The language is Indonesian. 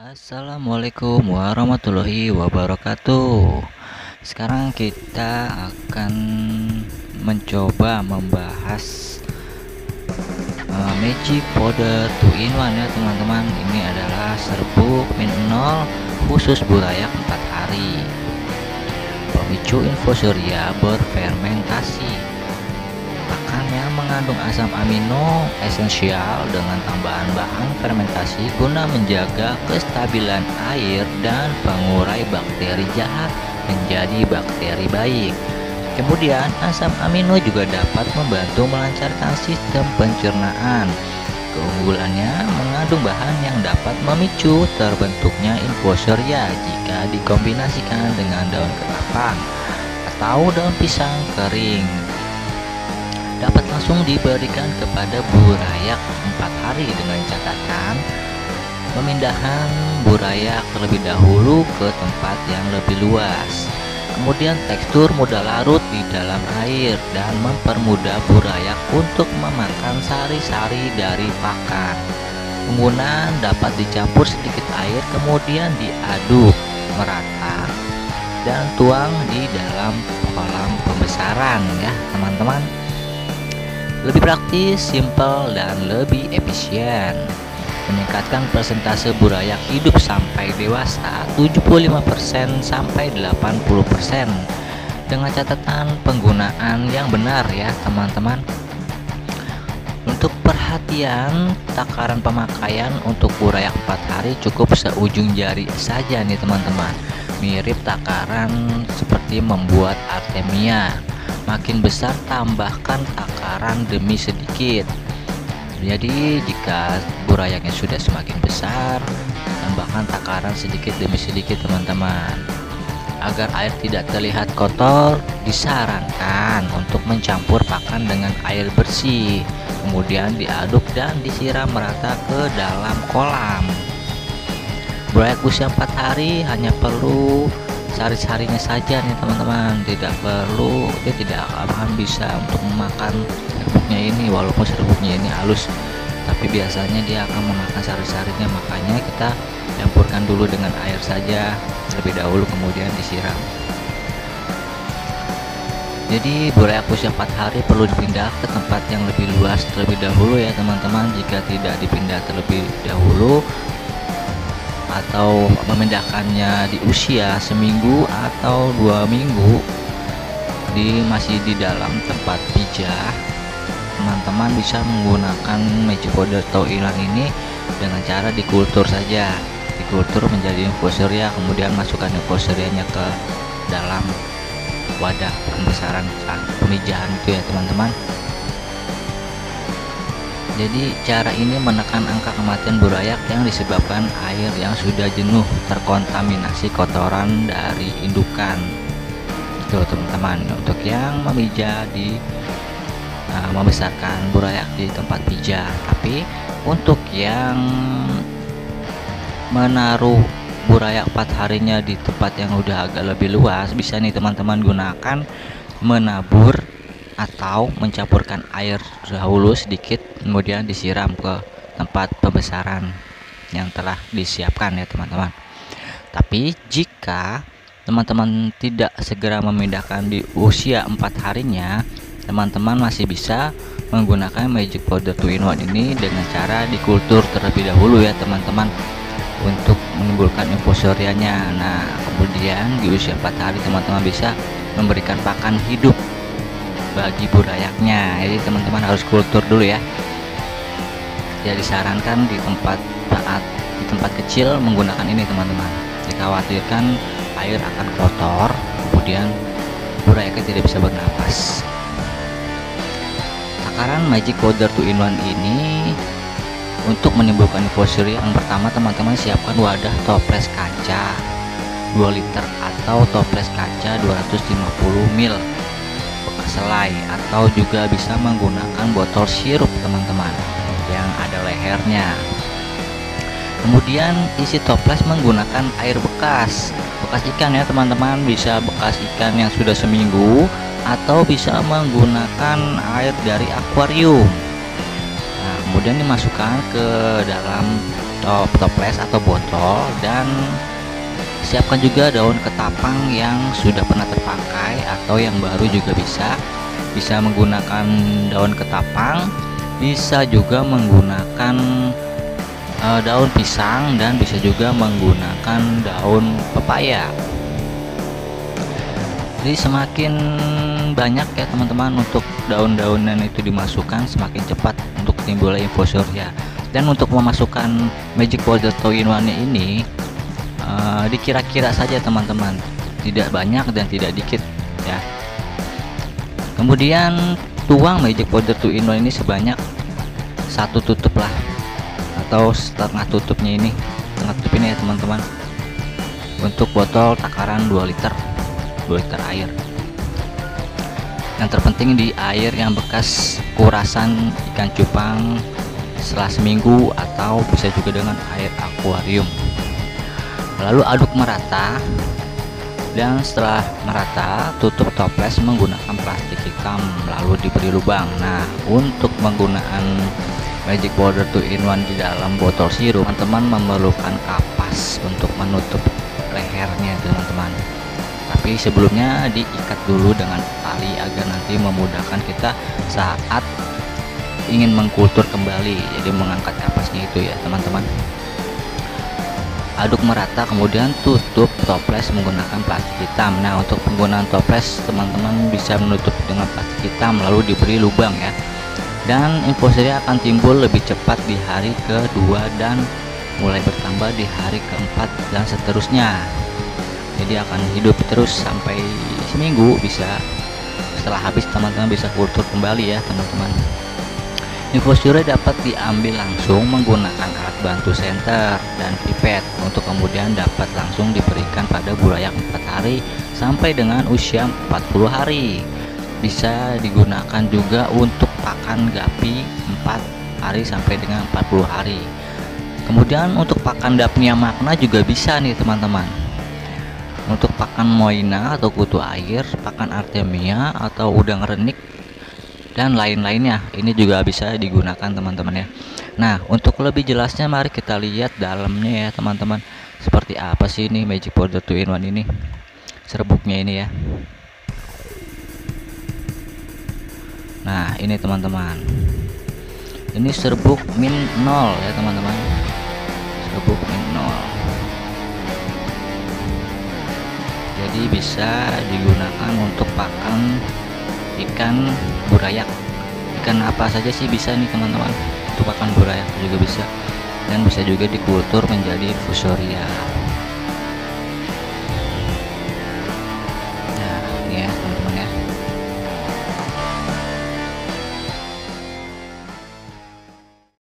Assalamualaikum warahmatullahi wabarakatuh. Sekarang kita akan mencoba membahas magic powder 2-in-1 ya teman-teman. Ini adalah serbuk min 0 khusus burayak 4 hari, pemicu infusoria berfermentasi, pakan yang mengandung asam amino esensial dengan tambahan bahan fermentasi guna menjaga kestabilan air dan pengurai bakteri jahat menjadi bakteri baik. Kemudian asam amino juga dapat membantu melancarkan sistem pencernaan. Keunggulannya mengandung bahan yang dapat memicu terbentuknya infusoria jika dikombinasikan dengan daun kelapa atau daun pisang kering. Dapat langsung diberikan kepada burayak 4 hari dengan catatan pemindahan burayak terlebih dahulu ke tempat yang lebih luas. Kemudian tekstur mudah larut di dalam air dan mempermudah burayak untuk memakan sari-sari dari pakan. Penggunaan dapat dicampur sedikit air kemudian diaduk merata dan tuang di dalam kolam pembesaran ya teman-teman. Lebih praktis, simpel, dan lebih efisien. Meningkatkan persentase burayak hidup sampai dewasa 75% sampai 80% dengan catatan penggunaan yang benar ya teman-teman. Untuk perhatian, takaran pemakaian untuk burayak 4 hari cukup seujung jari saja nih teman-teman. Mirip takaran seperti membuat artemia. Makin besar tambahkan takaran demi sedikit. Jadi jika burayaknya sudah semakin besar, tambahkan takaran sedikit demi sedikit teman-teman. Agar air tidak terlihat kotor, disarankan untuk mencampur pakan dengan air bersih, kemudian diaduk dan disiram merata ke dalam kolam. Burayak usia 4 hari hanya perlu sari-sarinya saja nih teman-teman, dia tidak akan bisa untuk memakan serbuknya ini, walaupun serbuknya ini halus, tapi biasanya dia akan memakan sari-sarinya. Makanya kita campurkan dulu dengan air saja terlebih dahulu kemudian disiram. Jadi burayak usia 4 hari perlu dipindah ke tempat yang lebih luas terlebih dahulu ya teman-teman. Jika tidak dipindah terlebih dahulu atau memindahkannya di usia seminggu atau 2 minggu masih di dalam tempat pijah, teman-teman bisa menggunakan magic powder 2-in-1 ini dengan cara dikultur saja. Dikultur menjadi infusoria, kemudian masukkan infusorianya ke dalam wadah pembesaran pemijahan itu ya teman-teman. Jadi cara ini menekan angka kematian burayak yang disebabkan air yang sudah jenuh terkontaminasi kotoran dari indukan. Itu teman-teman untuk yang memijah membesarkan burayak di tempat pijah. Tapi untuk yang menaruh burayak 4 harinya di tempat yang udah agak lebih luas, bisa nih teman-teman gunakan menabur atau mencampurkan air dahulu sedikit kemudian disiram ke tempat pembesaran yang telah disiapkan ya teman-teman. Tapi jika teman-teman tidak segera memindahkan di usia 4 harinya, teman-teman masih bisa menggunakan magic powder 2-in-1 ini dengan cara dikultur terlebih dahulu ya teman-teman untuk menimbulkan infusorianya. Nah kemudian di usia 4 hari teman-teman bisa memberikan pakan hidup bagi burayaknya. Jadi teman-teman harus kultur dulu ya. Jadi disarankan di tempat kecil menggunakan ini teman-teman. Dikhawatirkan air akan kotor, kemudian burayaknya tidak bisa bernapas. Takaran magic powder 2-in-1 ini untuk menimbulkan infusoria, yang pertama teman-teman siapkan wadah toples kaca 2 liter atau toples kaca 250 ml selai, atau juga bisa menggunakan botol sirup teman-teman yang ada lehernya. Kemudian isi toples menggunakan air bekas ikan ya teman-teman, bisa bekas ikan yang sudah seminggu atau bisa menggunakan air dari akuarium. Nah kemudian dimasukkan ke dalam toples atau botol, dan siapkan juga daun ketapang yang sudah pernah terpakai atau yang baru juga bisa menggunakan daun ketapang, bisa juga menggunakan daun pisang, dan bisa juga menggunakan daun pepaya. Jadi semakin banyak ya teman-teman untuk daun-daunan itu dimasukkan, semakin cepat untuk timbulnya infusoria. Dan untuk memasukkan magic powder 2-in-1 ini dikira-kira saja teman-teman, tidak banyak dan tidak dikit ya. Kemudian tuang magic powder 2-in-1 ini sebanyak 1 tutup lah, atau setengah tutupnya ini, setengah tutup ini ya teman-teman, untuk botol takaran 2 liter air. Yang terpenting di air yang bekas kurasan ikan cupang setelah seminggu, atau bisa juga dengan air akuarium. Lalu aduk merata, dan setelah merata tutup toples menggunakan plastik hitam, lalu diberi lubang. Nah, untuk penggunaan magic powder 2-in-1 di dalam botol sirup, teman-teman memerlukan kapas untuk menutup lehernya teman-teman. Tapi sebelumnya diikat dulu dengan tali agar nanti memudahkan kita saat ingin mengkultur kembali, jadi mengangkat kapasnya itu ya teman-teman. Aduk merata, kemudian tutup toples menggunakan plastik hitam. Nah, untuk penggunaan toples teman-teman bisa menutup dengan plastik hitam lalu diberi lubang ya, dan infusoria akan timbul lebih cepat di hari kedua dan mulai bertambah di hari keempat dan seterusnya. Jadi akan hidup terus sampai seminggu, bisa setelah habis teman-teman bisa kultur kembali ya teman-teman. Infusoria dapat diambil langsung menggunakan alat bantu senter dan pipet, untuk kemudian dapat langsung diberikan pada burayak 4 hari sampai dengan usia 40 hari. Bisa digunakan juga untuk pakan gapi 4 hari sampai dengan 40 hari. Kemudian untuk pakan Daphnia magna juga bisa nih teman-teman. Untuk pakan moina atau kutu air, pakan artemia atau udang renik, dan lain-lainnya, ini juga bisa digunakan teman-teman ya. Nah, untuk lebih jelasnya mari kita lihat dalamnya ya teman-teman, seperti apa sih ini magic powder 2-in-1 ini, serbuknya ini ya. Nah, ini teman-teman, ini serbuk min 0 ya teman-teman, serbuk min 0. Jadi bisa digunakan untuk pakan ikan burayak, ikan apa saja sih bisa nih teman-teman, untuk pakan burayak juga bisa, dan bisa juga dikultur menjadi infusoria.